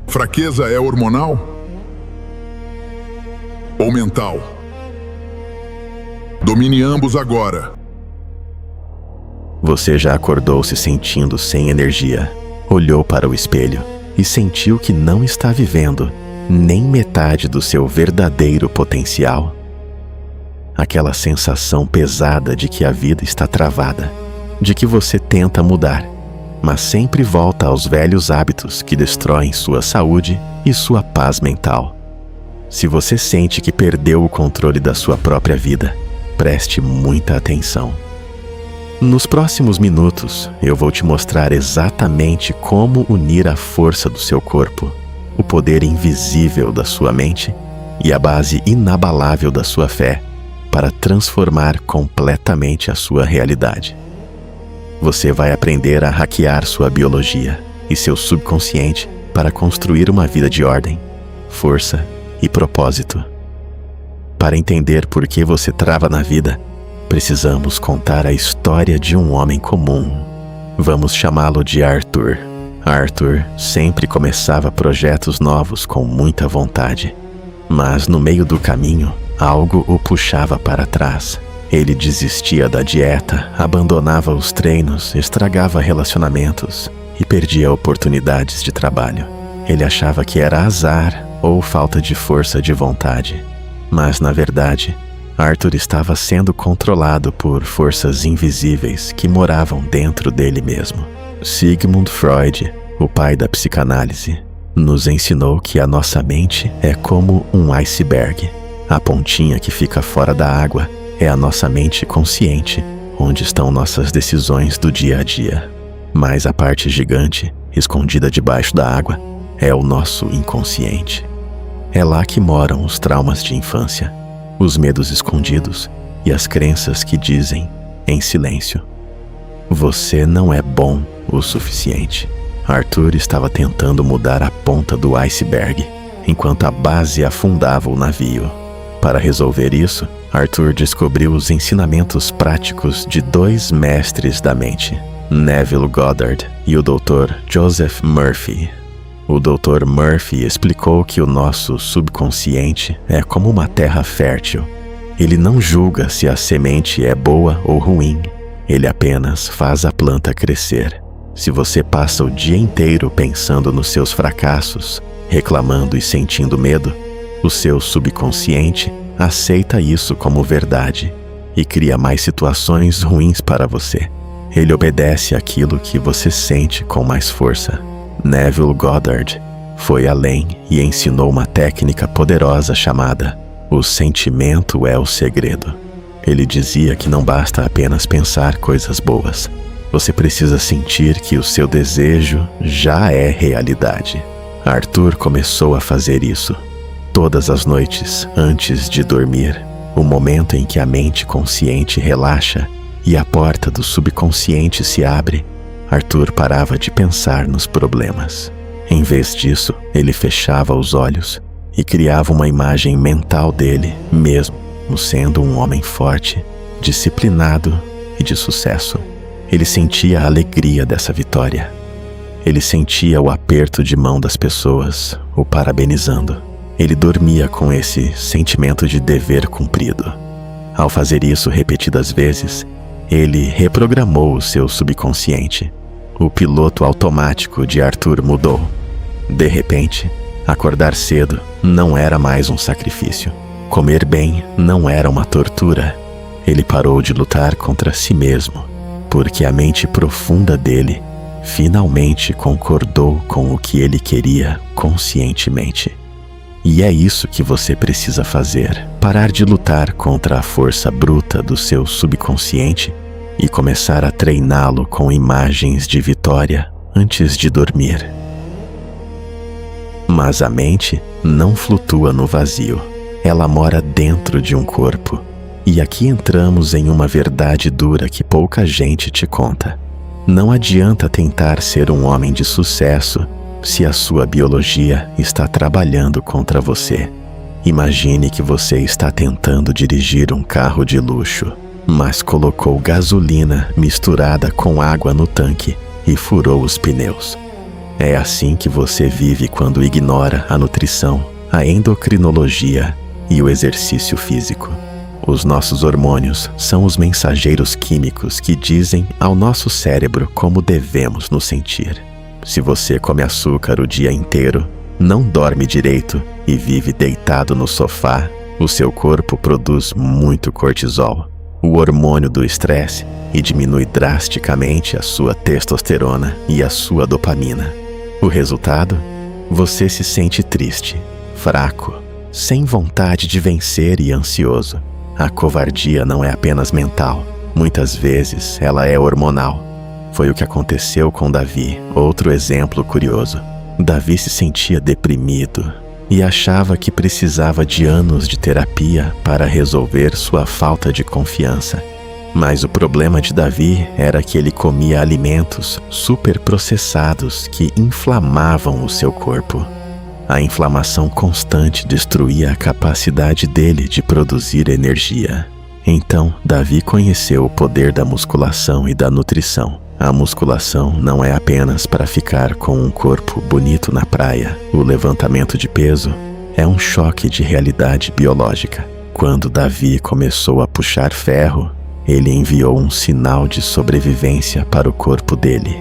Fraqueza é hormonal? Ou mental? Domine ambos agora. Você já acordou se sentindo sem energia, olhou para o espelho e sentiu que não está vivendo nem metade do seu verdadeiro potencial. Aquela sensação pesada de que a vida está travada, de que você tenta mudar, mas sempre volta aos velhos hábitos que destroem sua saúde e sua paz mental. Se você sente que perdeu o controle da sua própria vida, preste muita atenção. Nos próximos minutos, eu vou te mostrar exatamente como unir a força do seu corpo, o poder invisível da sua mente e a base inabalável da sua fé para transformar completamente a sua realidade. Você vai aprender a hackear sua biologia e seu subconsciente para construir uma vida de ordem, força e propósito. Para entender por que você trava na vida, precisamos contar a história de um homem comum. Vamos chamá-lo de Arthur. Arthur sempre começava projetos novos com muita vontade, mas no meio do caminho, algo o puxava para trás. Ele desistia da dieta, abandonava os treinos, estragava relacionamentos e perdia oportunidades de trabalho. Ele achava que era azar ou falta de força de vontade, mas na verdade, Arthur estava sendo controlado por forças invisíveis que moravam dentro dele mesmo. Sigmund Freud, o pai da psicanálise, nos ensinou que a nossa mente é como um iceberg. A pontinha que fica fora da água é a nossa mente consciente, onde estão nossas decisões do dia a dia. Mas a parte gigante, escondida debaixo da água, é o nosso inconsciente. É lá que moram os traumas de infância, os medos escondidos e as crenças que dizem, em silêncio, você não é bom o suficiente. Arthur estava tentando mudar a ponta do iceberg, enquanto a base afundava o navio. Para resolver isso, Arthur descobriu os ensinamentos práticos de dois mestres da mente, Neville Goddard e o Dr. Joseph Murphy. O Dr. Murphy explicou que o nosso subconsciente é como uma terra fértil. Ele não julga se a semente é boa ou ruim, ele apenas faz a planta crescer. Se você passa o dia inteiro pensando nos seus fracassos, reclamando e sentindo medo, o seu subconsciente aceita isso como verdade e cria mais situações ruins para você. Ele obedece àquilo que você sente com mais força. Neville Goddard foi além e ensinou uma técnica poderosa chamada "O sentimento é o segredo". Ele dizia que não basta apenas pensar coisas boas. Você precisa sentir que o seu desejo já é realidade. Arthur começou a fazer isso. Todas as noites, antes de dormir, o momento em que a mente consciente relaxa e a porta do subconsciente se abre, Arthur parava de pensar nos problemas. Em vez disso, ele fechava os olhos e criava uma imagem mental dele mesmo sendo um homem forte, disciplinado e de sucesso. Ele sentia a alegria dessa vitória. Ele sentia o aperto de mão das pessoas, o parabenizando. Ele dormia com esse sentimento de dever cumprido. Ao fazer isso repetidas vezes, ele reprogramou o seu subconsciente. O piloto automático de Arthur mudou. De repente, acordar cedo não era mais um sacrifício. Comer bem não era uma tortura. Ele parou de lutar contra si mesmo, porque a mente profunda dele finalmente concordou com o que ele queria conscientemente. E é isso que você precisa fazer: parar de lutar contra a força bruta do seu subconsciente e começar a treiná-lo com imagens de vitória antes de dormir. Mas a mente não flutua no vazio. Ela mora dentro de um corpo. E aqui entramos em uma verdade dura que pouca gente te conta. Não adianta tentar ser um homem de sucesso se a sua biologia está trabalhando contra você. Imagine que você está tentando dirigir um carro de luxo, mas colocou gasolina misturada com água no tanque e furou os pneus. É assim que você vive quando ignora a nutrição, a endocrinologia e o exercício físico. Os nossos hormônios são os mensageiros químicos que dizem ao nosso cérebro como devemos nos sentir. Se você come açúcar o dia inteiro, não dorme direito e vive deitado no sofá, o seu corpo produz muito cortisol, o hormônio do estresse, e diminui drasticamente a sua testosterona e a sua dopamina. O resultado? Você se sente triste, fraco, sem vontade de vencer e ansioso. A covardia não é apenas mental, muitas vezes ela é hormonal. Foi o que aconteceu com Davi, outro exemplo curioso. Davi se sentia deprimido e achava que precisava de anos de terapia para resolver sua falta de confiança. Mas o problema de Davi era que ele comia alimentos superprocessados que inflamavam o seu corpo. A inflamação constante destruía a capacidade dele de produzir energia. Então, Davi conheceu o poder da musculação e da nutrição. A musculação não é apenas para ficar com um corpo bonito na praia. O levantamento de peso é um choque de realidade biológica. Quando Davi começou a puxar ferro, ele enviou um sinal de sobrevivência para o corpo dele.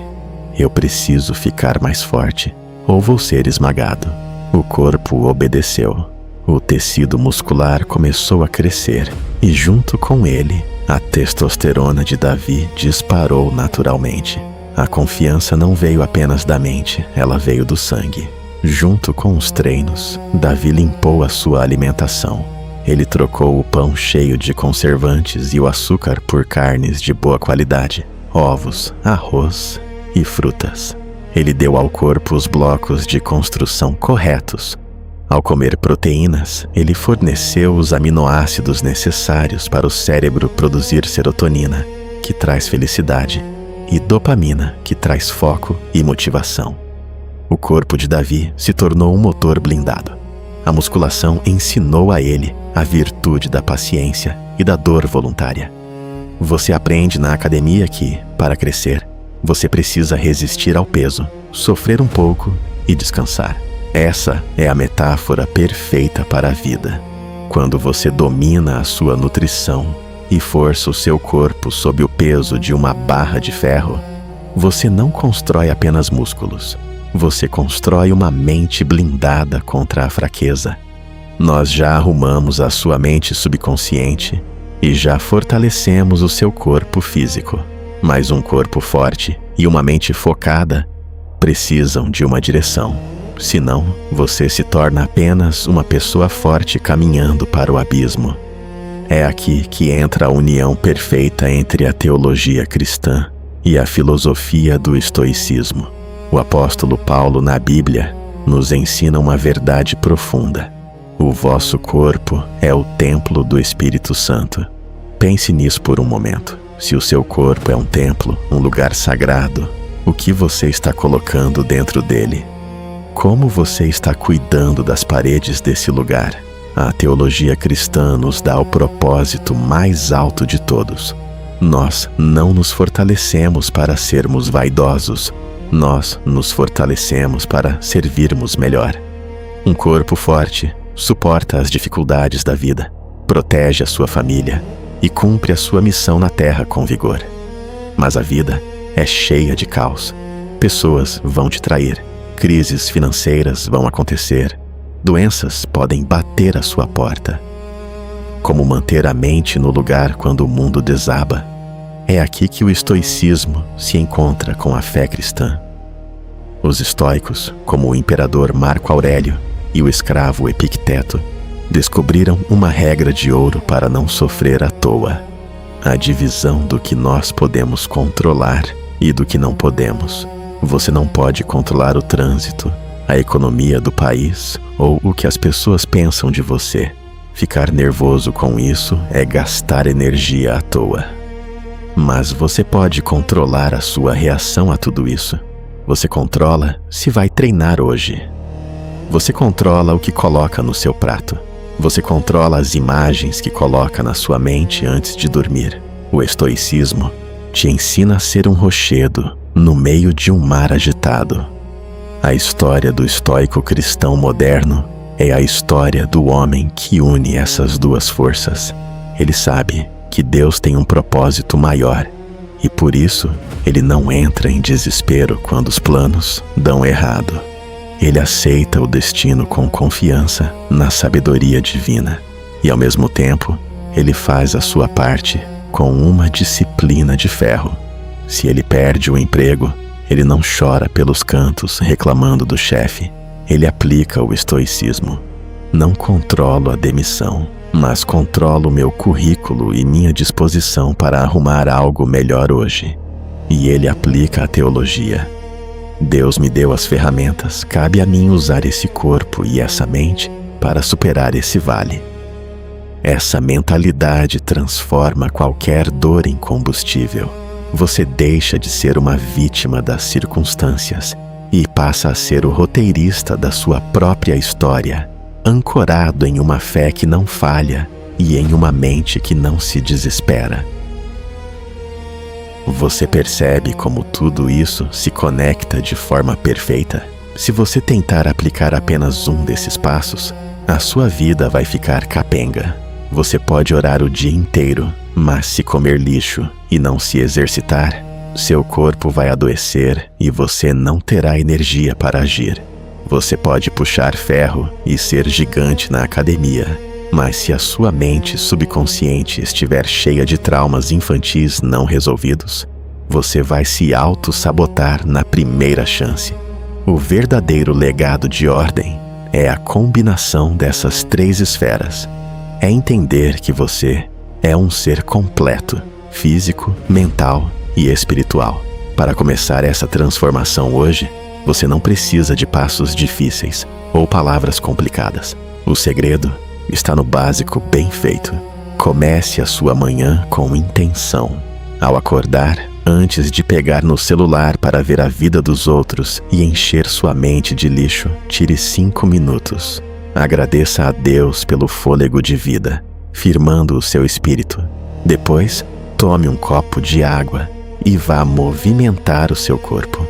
Eu preciso ficar mais forte, ou vou ser esmagado. O corpo obedeceu. O tecido muscular começou a crescer e, junto com ele, a testosterona de Davi disparou naturalmente. A confiança não veio apenas da mente, ela veio do sangue. Junto com os treinos, Davi limpou a sua alimentação. Ele trocou o pão cheio de conservantes e o açúcar por carnes de boa qualidade, ovos, arroz e frutas. Ele deu ao corpo os blocos de construção corretos. Ao comer proteínas, ele forneceu os aminoácidos necessários para o cérebro produzir serotonina, que traz felicidade, e dopamina, que traz foco e motivação. O corpo de Davi se tornou um motor blindado. A musculação ensinou a ele a virtude da paciência e da dor voluntária. Você aprende na academia que, para crescer, você precisa resistir ao peso, sofrer um pouco e descansar. Essa é a metáfora perfeita para a vida. Quando você domina a sua nutrição e força o seu corpo sob o peso de uma barra de ferro, você não constrói apenas músculos. Você constrói uma mente blindada contra a fraqueza. Nós já arrumamos a sua mente subconsciente e já fortalecemos o seu corpo físico. Mas um corpo forte e uma mente focada precisam de uma direção. Senão, você se torna apenas uma pessoa forte caminhando para o abismo. É aqui que entra a união perfeita entre a teologia cristã e a filosofia do estoicismo. O apóstolo Paulo, na Bíblia, nos ensina uma verdade profunda. O vosso corpo é o templo do Espírito Santo. Pense nisso por um momento. Se o seu corpo é um templo, um lugar sagrado, o que você está colocando dentro dele? Como você está cuidando das paredes desse lugar? A teologia cristã nos dá o propósito mais alto de todos. Nós não nos fortalecemos para sermos vaidosos. Nós nos fortalecemos para servirmos melhor. Um corpo forte suporta as dificuldades da vida, protege a sua família e cumpre a sua missão na terra com vigor. Mas a vida é cheia de caos. Pessoas vão te trair, crises financeiras vão acontecer, doenças podem bater à sua porta. Como manter a mente no lugar quando o mundo desaba? É aqui que o estoicismo se encontra com a fé cristã. Os estoicos, como o imperador Marco Aurélio e o escravo Epicteto, descobriram uma regra de ouro para não sofrer à toa: a divisão do que nós podemos controlar e do que não podemos. Você não pode controlar o trânsito, a economia do país ou o que as pessoas pensam de você. Ficar nervoso com isso é gastar energia à toa. Mas você pode controlar a sua reação a tudo isso. Você controla se vai treinar hoje. Você controla o que coloca no seu prato. Você controla as imagens que coloca na sua mente antes de dormir. O estoicismo te ensina a ser um rochedo no meio de um mar agitado. A história do estoico cristão moderno é a história do homem que une essas duas forças. Ele sabe que Deus tem um propósito maior e por isso ele não entra em desespero quando os planos dão errado. Ele aceita o destino com confiança na sabedoria divina e, ao mesmo tempo, ele faz a sua parte com uma disciplina de ferro. Se ele perde o emprego, ele não chora pelos cantos reclamando do chefe. Ele aplica o estoicismo. Não controlo a demissão, mas controlo meu currículo e minha disposição para arrumar algo melhor hoje. E ele aplica a teologia. Deus me deu as ferramentas, cabe a mim usar esse corpo e essa mente para superar esse vale. Essa mentalidade transforma qualquer dor em combustível. Você deixa de ser uma vítima das circunstâncias e passa a ser o roteirista da sua própria história, ancorado em uma fé que não falha e em uma mente que não se desespera. Você percebe como tudo isso se conecta de forma perfeita? Se você tentar aplicar apenas um desses passos, a sua vida vai ficar capenga. Você pode orar o dia inteiro, mas se comer lixo e não se exercitar, seu corpo vai adoecer e você não terá energia para agir. Você pode puxar ferro e ser gigante na academia, mas se a sua mente subconsciente estiver cheia de traumas infantis não resolvidos, você vai se auto-sabotar na primeira chance. O verdadeiro legado de ordem é a combinação dessas três esferas. É entender que você é um ser completo, físico, mental e espiritual. Para começar essa transformação hoje, você não precisa de passos difíceis ou palavras complicadas. O segredo está no básico bem feito. Comece a sua manhã com intenção. Ao acordar, antes de pegar no celular para ver a vida dos outros e encher sua mente de lixo, tire 5 minutos. Agradeça a Deus pelo fôlego de vida, firmando o seu espírito. Depois, tome um copo de água e vá movimentar o seu corpo.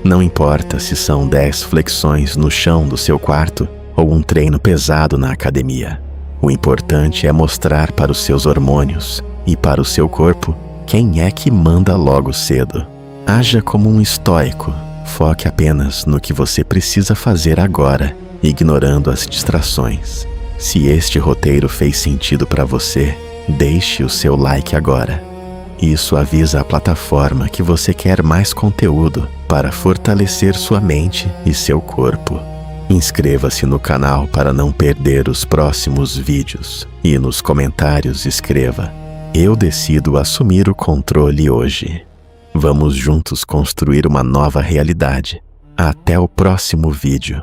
Não importa se são 10 flexões no chão do seu quarto ou um treino pesado na academia. O importante é mostrar para os seus hormônios e para o seu corpo quem é que manda logo cedo. Haja como um estoico. Foque apenas no que você precisa fazer agora, ignorando as distrações. Se este roteiro fez sentido para você, deixe o seu like agora. Isso avisa a plataforma que você quer mais conteúdo para fortalecer sua mente e seu corpo. Inscreva-se no canal para não perder os próximos vídeos e nos comentários escreva: eu decido assumir o controle hoje. Vamos juntos construir uma nova realidade. Até o próximo vídeo.